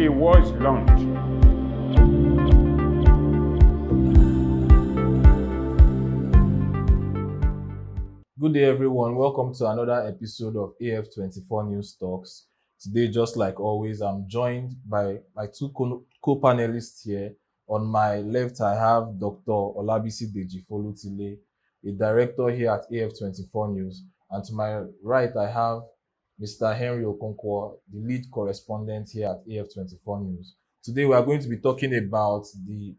the was launched. Good day, everyone. Welcome to another episode of AF24NEWS Talks. Today, just like always, I'm joined by my two co-panelists here. On my left, I have Dr. Olabisi Deji Folutile, a director here at AF24NEWS. And to my right, I have Mr. Henry Okonkwo, the lead correspondent here at AF24NEWS. Today, we are going to be talking about the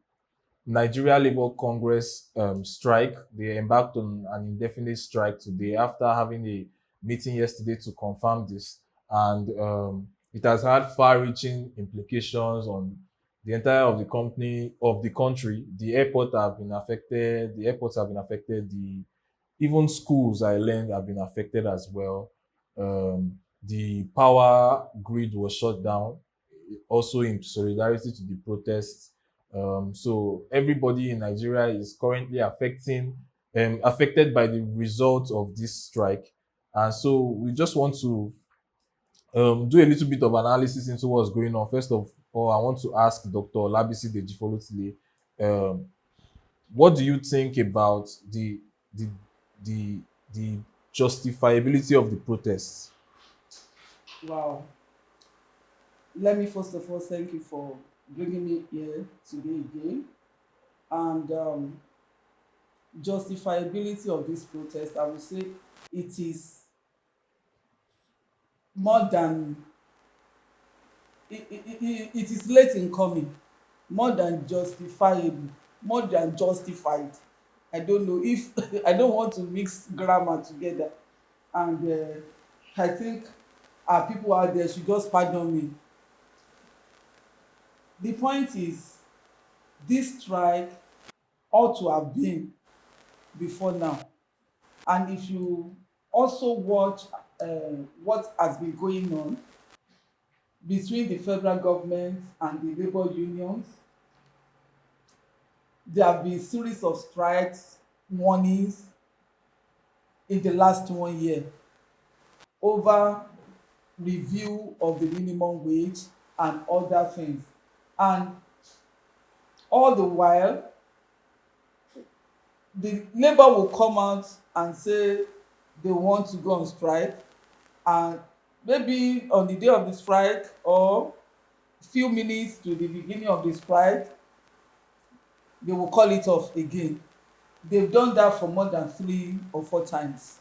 Nigeria Labour Congress strike. They embarked on an indefinite strike today after having a meeting yesterday to confirm this. And it has had far-reaching implications on the entire of the company of the country. The airports have been affected. The even schools, I learned, have been affected as well. The power grid was shut down, also in solidarity to the protests. So everybody in Nigeria is currently affected by the results of this strike. And so we just want to do a little bit of analysis into what's going on. First of all, I want to ask Dr. Labisi Dejifolutile, um, what do you think about the the the justifiability of the protests? Wow. Let me first of all thank you for bringing me here today again. And justifiability of this protest, I would say it is more than it is late in coming, more than justifiable, more than justified. I don't know if I don't want to mix grammar together, and I think our people out there should just pardon me. The point is, this strike ought to have been before now. And if you also watch what has been going on between the federal government and the labor unions, there have been series of strikes, warnings in the last 1 year over review of the minimum wage and other things. And all the while, the labour will come out and say they want to go on strike, and maybe on the day of the strike or few minutes to the beginning of the strike, they will call it off again. They've done that for more than 3 or 4 times.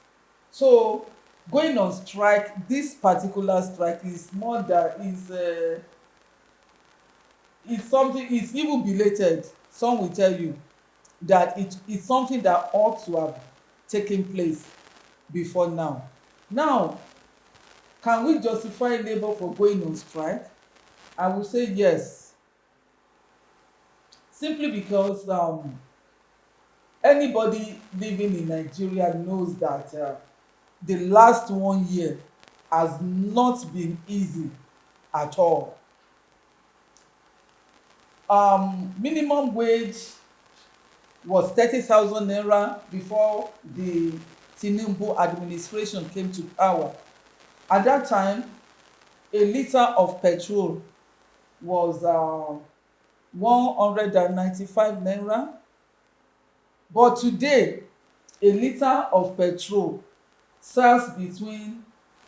So going on strike, this particular strike is more than is something, it's even belated. Some will tell you that it's something that ought to have taken place before now. Now, can we justify labour for going on strike? I would say yes, simply because anybody living in Nigeria knows that the last 1 year has not been easy at all. Minimum wage was 30,000 naira before the Tinubu administration came to power. At that time, a litre of petrol was 195 naira. But today, a litre of petrol sells between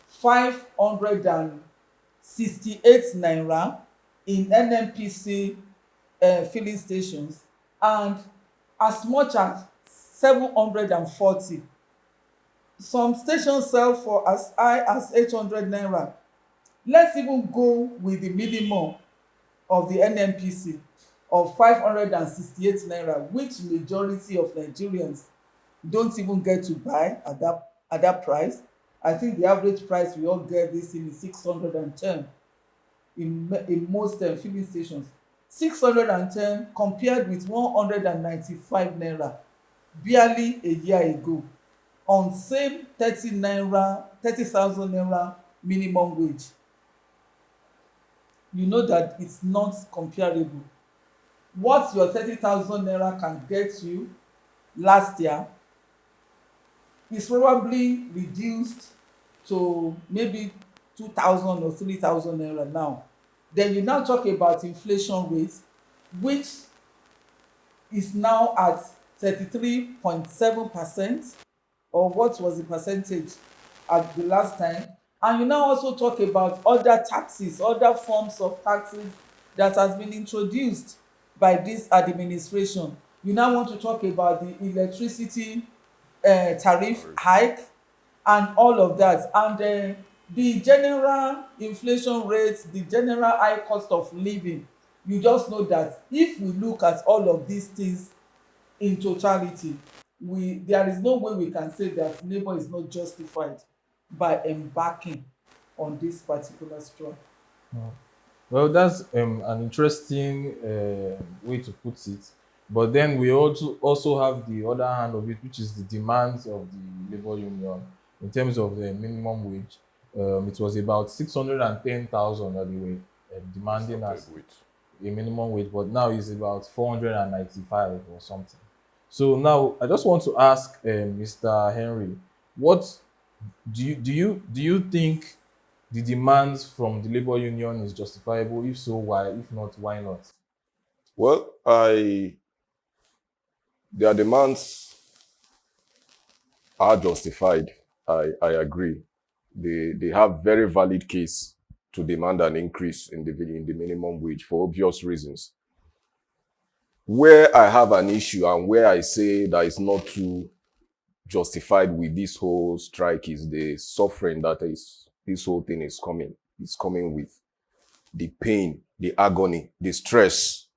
568 naira in NNPC filling stations and as much as 740. Some stations sell for as high as 800 naira. Let's even go with the minimum of the NNPC of 568 naira, which majority of Nigerians don't even get to buy at that price. I think the average price we all get this in is 610 in most filling stations. 610 compared with 195 naira barely a year ago on same 30,000 naira minimum wage. You know that it's not comparable. What your 30,000 naira can get you last year is probably reduced to maybe 2,000 or 3,000 naira now. Then you now talk about inflation rate, which is now at 33.7%, or what was the percentage at the last time. And you now also talk about other taxes, other forms of taxes that has been introduced by this administration. You now want to talk about the electricity tariff hike and all of that. And the general inflation rate, the general high cost of living, you just know that if we look at all of these things in totality, there is no way we can say that labour is not justified by embarking on this particular strike. Well, that's an interesting way to put it. But then we also have the other hand of it, which is the demands of the labor union in terms of the minimum wage. It was about 610,000 that they were demanding Started as with. a minimum wage, but now it's about 495 or something. So now I just want to ask Mr. Henry, what do you think the demands from the labor union is justifiable? If so, why? If not, why not? Well, their demands are justified. I agree. They have very valid case to demand an increase in the minimum wage for obvious reasons. Where I have an issue and where I say that is not too justified with this whole strike is the suffering that is this whole thing is coming with. The pain, the agony, the stress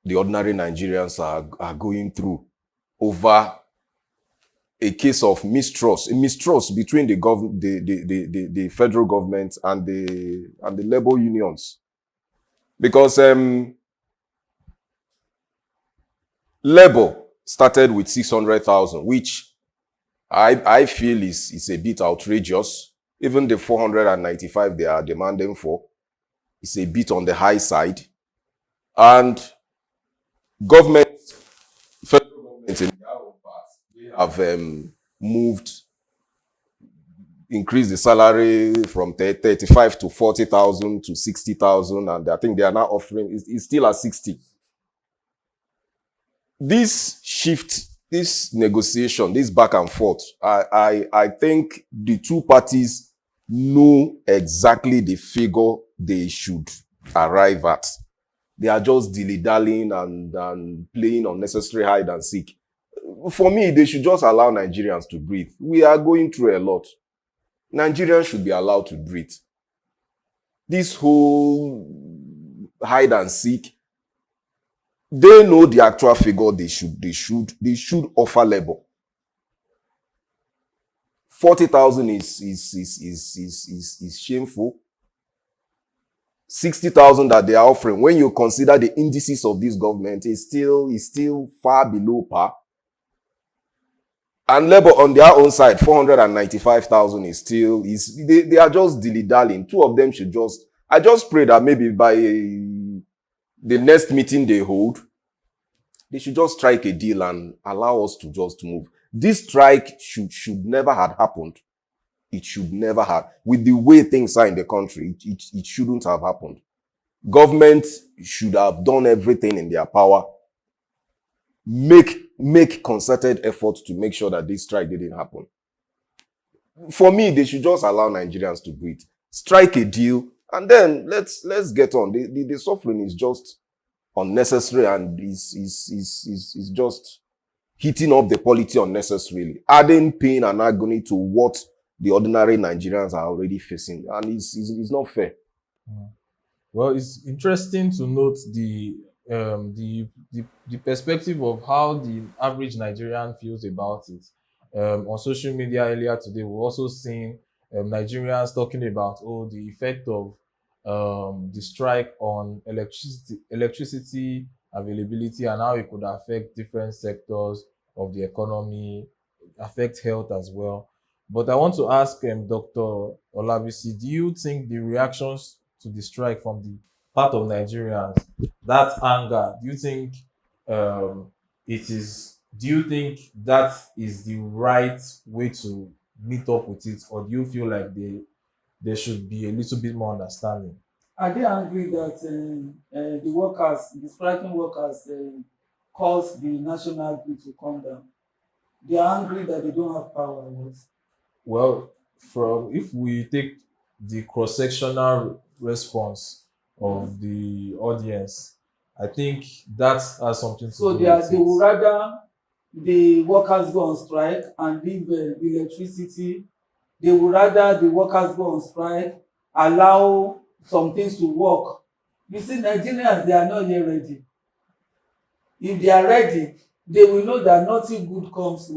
the ordinary Nigerians are going through over a case of mistrust between the federal government and the labor unions. Because labor started with 600,000, which I feel is a bit outrageous. Even the 495 they are demanding for is a bit on the high side. And government, federal government in their own part, they have increased the salary from 35 to 40,000 to 60,000, and I think they are now offering is still at 60. This shift, this negotiation, this back and forth, I think the two parties know exactly the figure they should arrive at. They are just dilly-dallying and playing unnecessary hide and seek. For me, they should just allow Nigerians to breathe. We are going through a lot. Nigerians should be allowed to breathe. This whole hide and seek, they know the actual figure they should offer labor. 40,000 is shameful. 60,000 that they are offering, when you consider the indices of this government, is still far below par. And labor on their own side, 495,000 they are just dilly-dallying. Two of them I just pray that maybe by the next meeting they hold, they should just strike a deal and allow us to just move. This strike should never have happened. It should never have. With the way things are in the country, it shouldn't have happened. Government should have done everything in their power. Make concerted efforts to make sure that this strike didn't happen. For me, they should just allow Nigerians to breathe. Strike a deal, and then let's get on. The suffering is just unnecessary and is just heating up the polity unnecessarily, adding pain and agony to what the ordinary Nigerians are already facing, and it's not fair. Well, it's interesting to note the perspective of how the average Nigerian feels about it. On social media earlier today, we're also seeing Nigerians talking about the effect of the strike on electricity availability and how it could affect different sectors of the economy, affect health as well. But I want to ask Dr. Olabisi, do you think the reactions to the strike from the part of Nigerians, that anger, do you think do you think that is the right way to meet up with it, or do you feel like there should be a little bit more understanding? Are they angry that the workers, the striking workers, caused the national grid to come down? They are angry that they don't have power. Yes. Well, from if we take the cross-sectional response of the audience, I think that has something to So do with they it. would rather the workers go on strike and leave the electricity. They would rather the workers go on strike, allow some things to work. You see, Nigerians, they are not yet ready. If they are ready, they will know that nothing good comes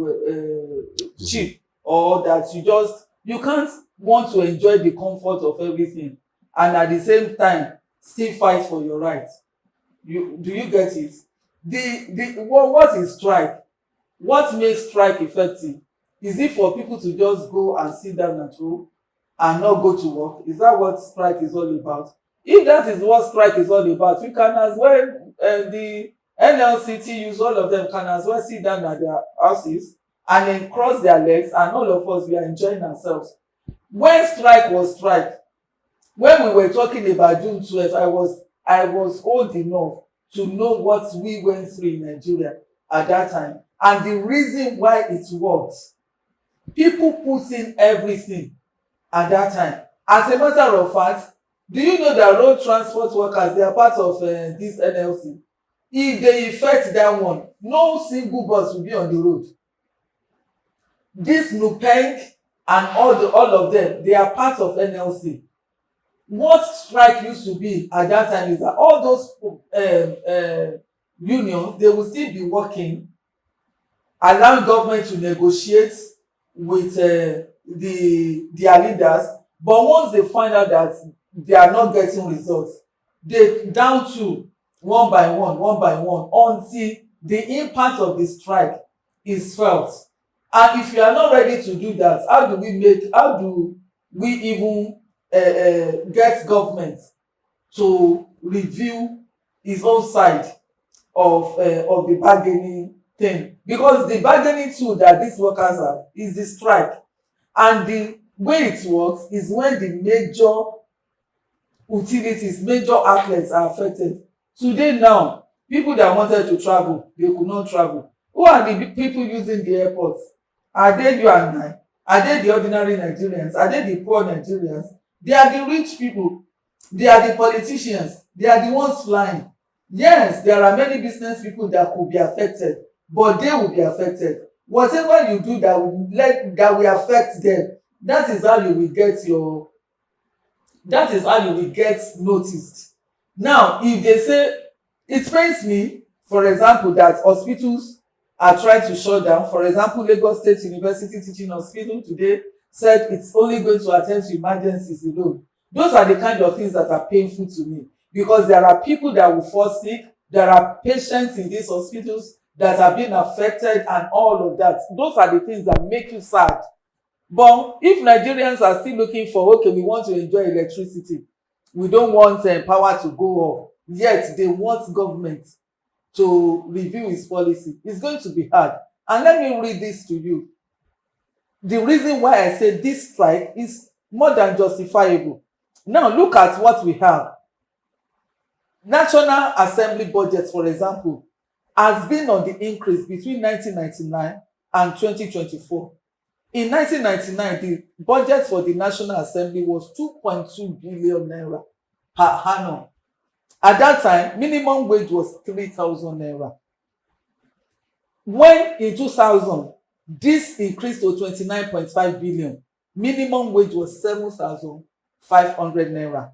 cheap, or that you can't want to enjoy the comfort of everything and at the same time still fight for your right. Do you get it? What is strike? What makes strike effective? Is it for people to just go and sit down at home and not go to work? Is that what strike is all about? If that is what strike is all about, you can as well, the NLC, use all of them can as well sit down at their houses and then cross their legs, and all of us, we are enjoying ourselves. When strike was strike, when we were talking about June 12th, I was old enough to know what we went through in Nigeria at that time, and the reason why it worked. People put in everything at that time. As a matter of fact, do you know that road transport workers, they are part of this NLC? If they effect that one, no single bus will be on the road. This Nupeng and all of them, they are part of NLC. What strike used to be at that time is that all those unions, they will still be working, allowing government to negotiate with their leaders, but once they find out that they are not getting results, they down to one by one until the impact of the strike is felt. And if you are not ready to do that, how do we even get government to review his own side of the bargaining thing? Because the bargaining tool that these workers have is the strike, and the way it works is when the major utilities, major outlets are affected. Today now, people that wanted to travel, they could not travel. Who are the people using the airports? Are they you and I? Are they the ordinary Nigerians? Are they the poor Nigerians? They are the rich people. They are the politicians. They are the ones flying. Yes, there are many business people that could be affected, but they will be affected. Whatever you do that will affect them, that is how you will get noticed. Now, if they say, it pains me, for example, that hospitals are trying to shut down. For example, Lagos State University Teaching Hospital today said it's only going to attend to emergencies alone. Those are the kind of things that are painful to me, because there are people that will fall sick, there are patients in these hospitals that are being affected, and all of that. Those are the things that make you sad. But if Nigerians are still looking for, okay, we want to enjoy electricity, we don't want power to go off, yet they want government to review its policy, it's going to be hard. And let me read this to you. The reason why I say this strike is more than justifiable. Now look at what we have. National Assembly budget, for example, has been on the increase between 1999 and 2024. In 1999, the budget for the National Assembly was 2.2 billion naira per annum. At that time, minimum wage was 3,000 naira. When in 2000, this increased to 29.5 billion, minimum wage was 7,500 naira.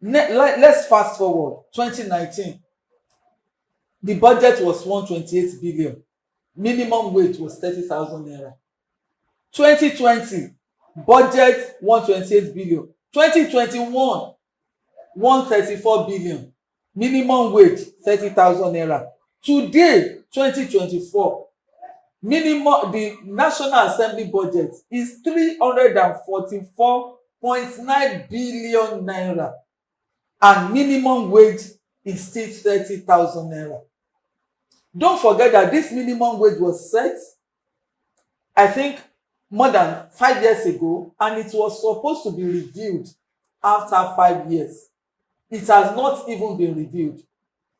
Let's fast forward, 2019, the budget was 128 billion, minimum wage was 30,000 naira. 2020, budget 128 billion. 2021, 134 billion, minimum wage 30,000 naira. Today, 2024, the National Assembly budget is 344.9 billion naira, and minimum wage is still 30,000 naira. Don't forget that this minimum wage was set, I think, more than 5 years ago, and it was supposed to be reviewed after 5 years. it has not even been reviewed.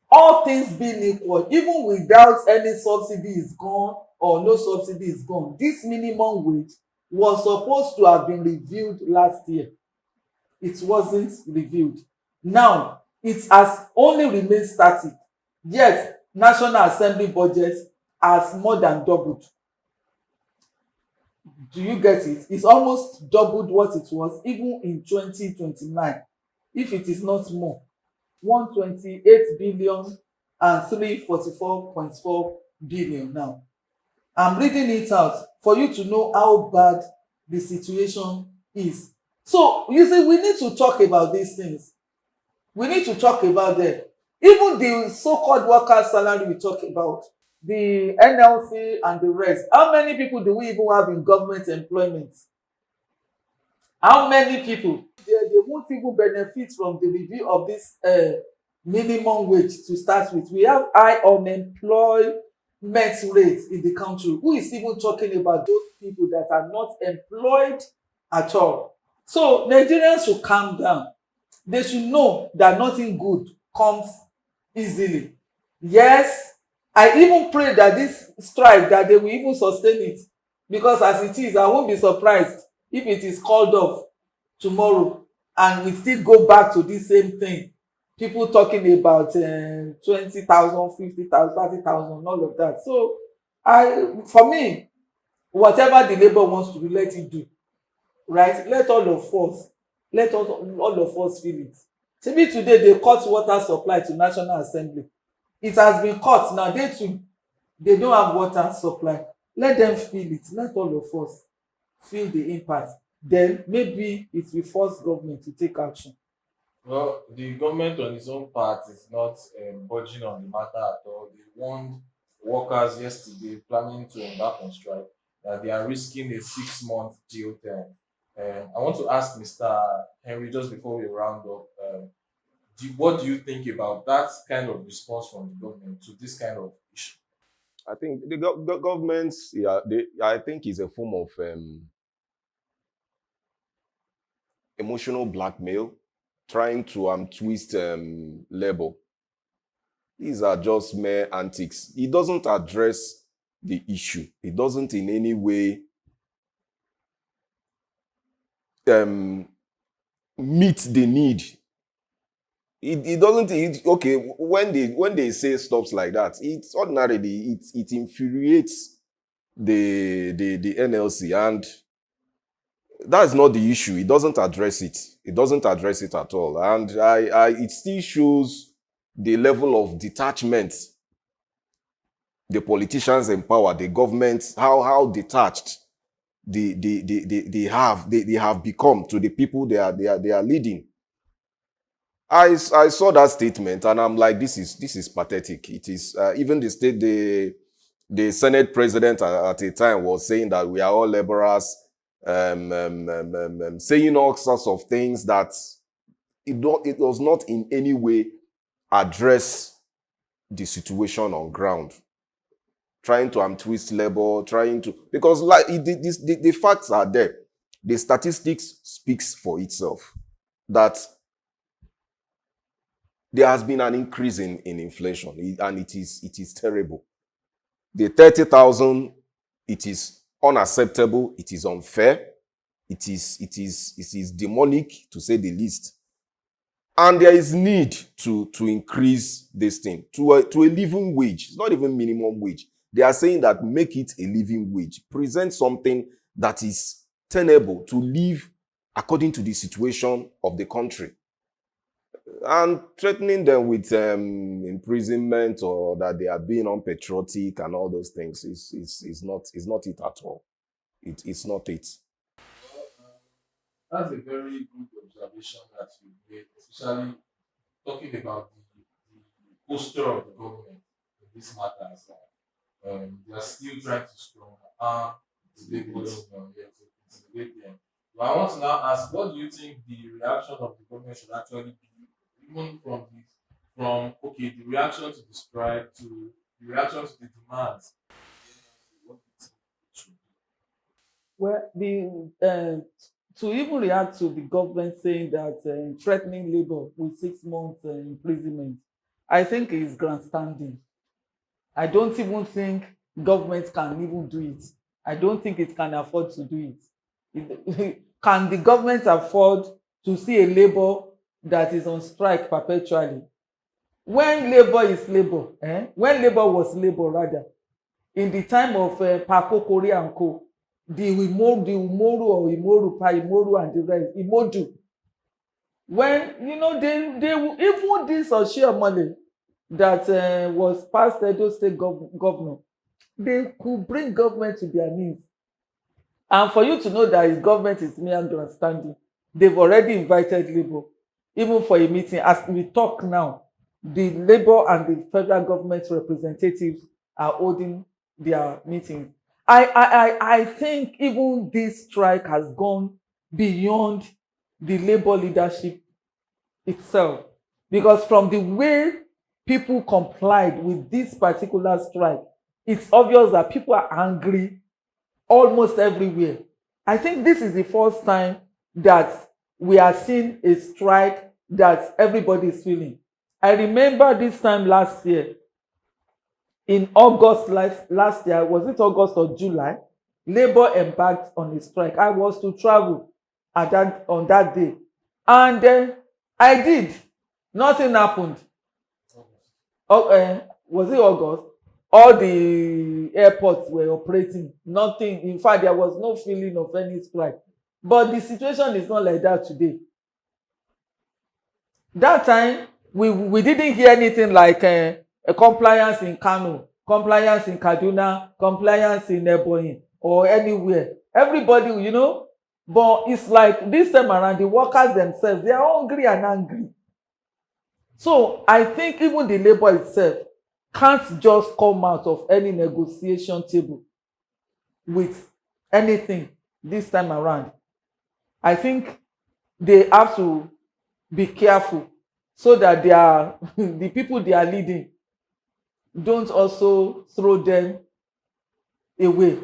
All things being equal, even without any subsidy is gone or no subsidy is gone, this minimum wage was supposed to have been reviewed last year. It wasn't reviewed. Now it has only remained static, yet National Assembly budget has more than doubled. Do you get it? It's almost doubled what it was even in 2029, if it is not more. 128 billion and 344.4 billion now. I'm reading it out for you to know how bad the situation is. So you see, we need to talk about these things. We need to talk about them. Even the so-called workers' salary we talk about, the NLC and the rest. How many people do we even have in government employment? How many people? They won't even benefit from the review of this minimum wage to start with. We have high unemployment rates in the country. Who is even talking about those people that are not employed at all? So Nigerians should calm down. They should know that nothing good comes easily. Yes, I even pray that this strike, that they will even sustain it, because as it is, I won't be surprised if it is called off tomorrow and we still go back to this same thing. People talking about 20,000, 50,000, 30,000, all of that. So for me, whatever the labor wants to do, let it do. Right? Let all of us, all of us feel it. Maybe today they cut water supply to National Assembly. It has been cut. Now they too, they don't have water supply. Let them feel it. Let all of us feel the impact. Then maybe it will force government to take action. Well, the government on its own part is not budging on the matter at all. They warned workers yesterday planning to embark on strike that they are risking a 6 month jail term. I want to ask Mr. Henry just before we round up. What do you think about that kind of response from the government to this kind of issue? I think the governments, yeah, I think is a form of emotional blackmail, trying to twist labor. These are just mere antics. It doesn't address the issue. It doesn't in any way meet the need. It doesn't. Okay, when they say stuff like that, it's ordinarily it infuriates the NLC, and that's not the issue. It doesn't address it. It doesn't address it at all, and it still shows the level of detachment the politicians in power, the government, how detached they have become to the people they are leading. I saw that statement and I'm like, this is pathetic. It is even the Senate president at a time was saying that we are all laborers, saying all sorts of things that it does not in any way address the situation on ground. Trying to twist labor, trying to, because like the facts are there. The statistics speaks for itself that there has been an increase in inflation, and it is terrible. The 30,000, it is unacceptable, it is unfair, it is demonic to say the least. And there is need to increase this thing to a living wage. It's not even minimum wage. They are saying that make it a living wage. Present something that is tenable to live according to the situation of the country. And threatening them with imprisonment or that they are being unpatriotic and all those things is not it at all. It's not it. That's a very good observation that you made, especially talking about the posture of the government in this matter as well. They are still trying to strong arm the laborers here to intimidate them. But I want to now ask, what do you think the reaction of the government should actually be, even from the reaction to the strike to the reaction to the demands? What do you think it should be? Well, the to even react to the government saying that threatening labor with 6 months imprisonment, I think is grandstanding. I don't even think government can even do it. I don't think it can afford to do it. Can the government afford to see a labor that is on strike perpetually? When labor is labor, when labor was labor rather, in the time of Pako Kore and Co, the Umoru or Imoru, Pa Imoru and the rest, Imodu, when they even this Oshiomhole that was past Edo State governor, they could bring government to their knees. And for you to know that his government is mere grandstanding, they've already invited Labour, even for a meeting. As we talk now, the Labour and the federal government representatives are holding their meetings. I think even this strike has gone beyond the Labour leadership itself, because from the way people complied with this particular strike, it's obvious that people are angry almost everywhere. I think this is the first time that we are seeing a strike that everybody is feeling. I remember this time last year, in August last year, was it August or July? Labour embarked on a strike. I was to travel on that day, and I did. Nothing happened. Was it August? All the airports were operating. Nothing. In fact, there was no feeling of any strike. But the situation is not like that today. That time, we didn't hear anything like a compliance in Kano, compliance in Kaduna, compliance in Ebonyi or anywhere. Everybody, but it's like this time around, the workers themselves, they are hungry and angry. So I think even the labor itself can't just come out of any negotiation table with anything this time around. I think they have to be careful so that the people they are leading don't also throw them away.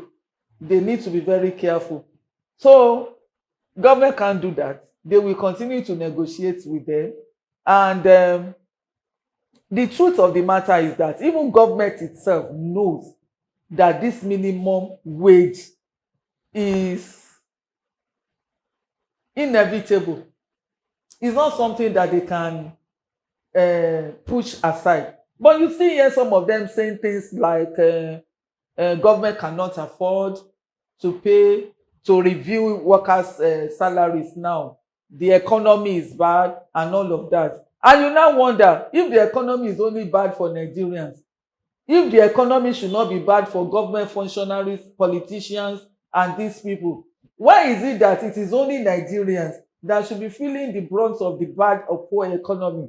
They need to be very careful. So government can't do that. They will continue to negotiate with them. And the truth of the matter is that even government itself knows that this minimum wage is inevitable. It's not something that they can push aside. But you still hear some of them saying things like government cannot afford to review workers' salaries now. The economy is bad and all of that. And you now wonder, if the economy is only bad for Nigerians, if the economy should not be bad for government functionaries, politicians, and these people, why is it that it is only Nigerians that should be feeling the brunt of the bad or poor economy?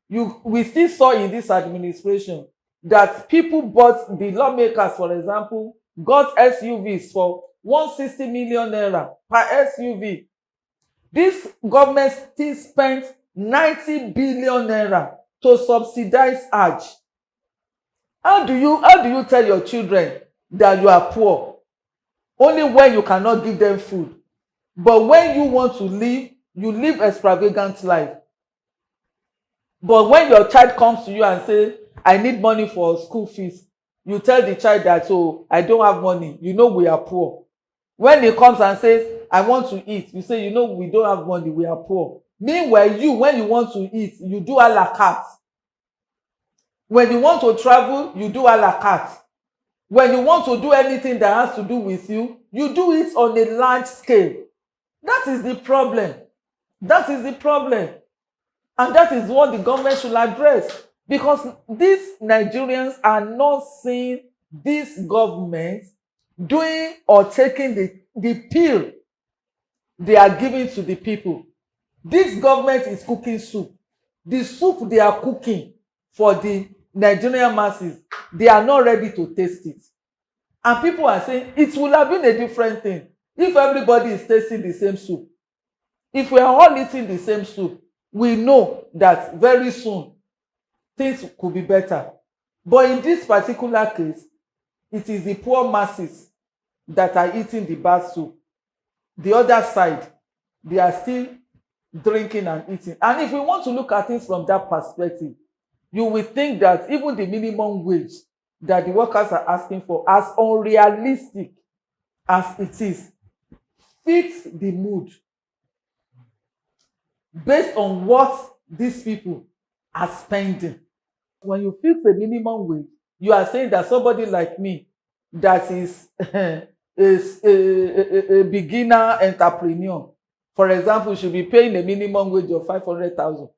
We still saw in this administration that people bought, the lawmakers, for example, got SUVs for 160 million naira per SUV. This government still spent 90 billion naira to subsidize Hajj. How do you tell your children that you are poor only when you cannot give them food, but when you want to live, you live extravagant life? But when your child comes to you and say, I need money for school fees, you tell the child that, oh, I don't have money, we are poor. When he comes and says, I want to eat, you say, we don't have money, we are poor. Meanwhile, when you want to eat, you do a la carte. When you want to travel, you do a la carte. When you want to do anything that has to do with you, you do it on a large scale. That is the problem. That is the problem. And that is what the government should address. Because these Nigerians are not seeing this government doing or taking the pill they are giving to the people. This government is cooking soup. The soup they are cooking for the Nigerian masses, they are not ready to taste it. And people are saying it would have been a different thing if everybody is tasting the same soup. If we are all eating the same soup, we know that very soon things could be better. But in this particular case, it is the poor masses that are eating the bad soup. The other side they are still drinking and eating. And if we want to look at things from that perspective, you will think that even the minimum wage that the workers are asking for, as unrealistic as it is, fits the mood based on what these people are spending. When you fix a minimum wage, you are saying that somebody like me that is a beginner entrepreneur, for example, should be paying a minimum wage of 500,000.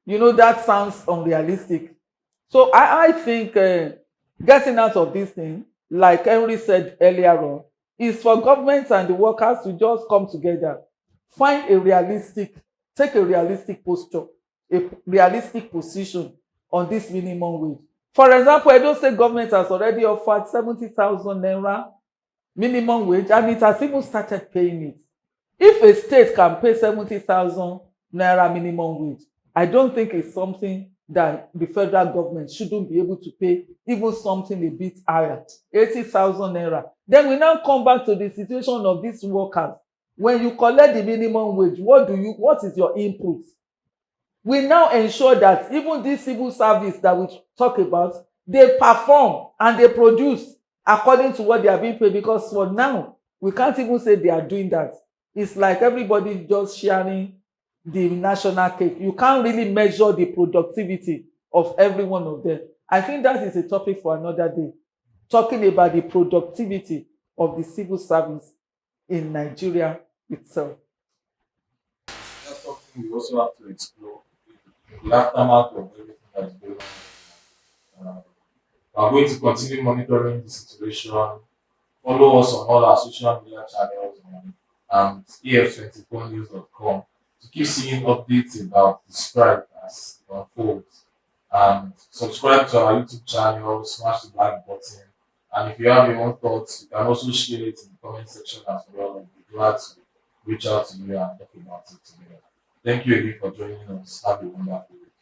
You know, that sounds unrealistic. So I think getting out of this thing, like Henry said earlier on, is for government and the workers to just come together, find a realistic, take a realistic posture, a realistic position on this minimum wage. For example, Edo State government has already offered 70,000 naira minimum wage, and it has even started paying it. If a state can pay 70,000 naira minimum wage, I don't think it's something that the federal government shouldn't be able to pay, even something a bit higher, 80,000 naira. Then we now come back to the situation of these workers. When you collect the minimum wage, what is your input? We now ensure that even this civil service that we talk about, they perform and they produce according to what they are being paid, because for now, we can't even say they are doing that. It's like everybody just sharing the national cake. You can't really measure the productivity of every one of them. I think that is a topic for another day, talking about the productivity of the civil service in Nigeria itself. That's something we also have to explore. The aftermath of everything that's going on. We are going to continue monitoring the situation. Follow us on all our social media channels on AF24NEWS.com to keep seeing updates about the strike as it unfolds. And subscribe to our YouTube channel, smash the like button. And if you have your own thoughts, you can also share it in the comment section as well. We'll be glad to reach out to you and talk about it together. Thank you again for joining us. Have a wonderful day.